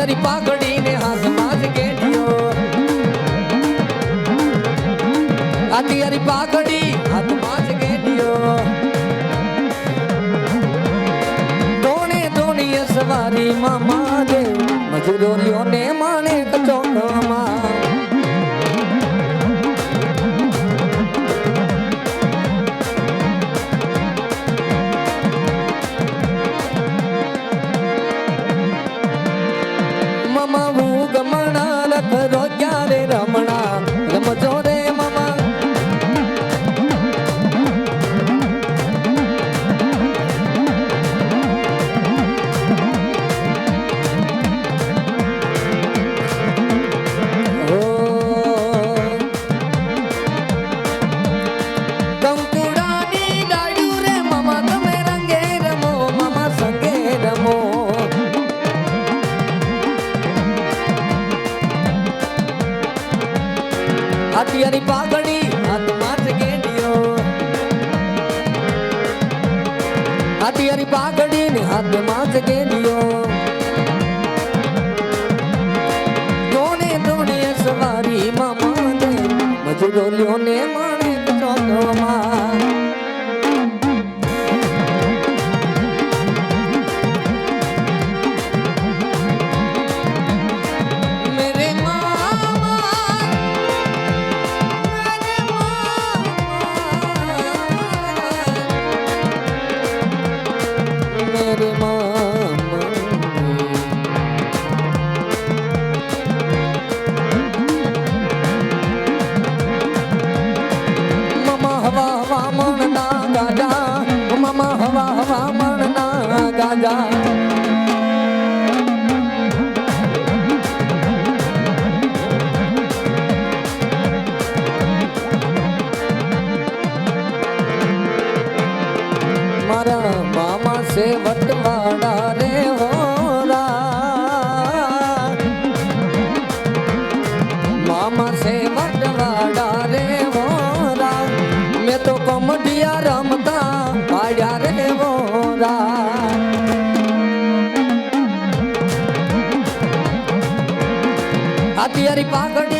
અત્યારે પાઘડીને હાથમાં જ ગેડિયો અત્યારે પાઘડી હાથમાં જ ગેડિયો ધોણે ધોણીએ સવારી મામા દેવ મજૂરોને માણે કચોકમાં મામા હું ગમણા લખરો ક્યારે રમણા રમજો રે મામા કંકુડાની ડાળ્યું રે મામા તમે રંગે રમો મામા સંગે રમો અત્યારે પાઘડી હાથમાં જ ગેડિયો અત્યારે પાઘડી ને હાથમાં જ ગેડિયો ધોણે ધોણે સવારી મામા ને મજૂરોને માણે ચોકમાં ગાજા મારા મામા સે વટવાડા રે હોરા મામા સે વટવાડા રે હોરા મેં તો કમડિયા રમતા પાડ્યા રે હોરા અત્યારે પાઘડી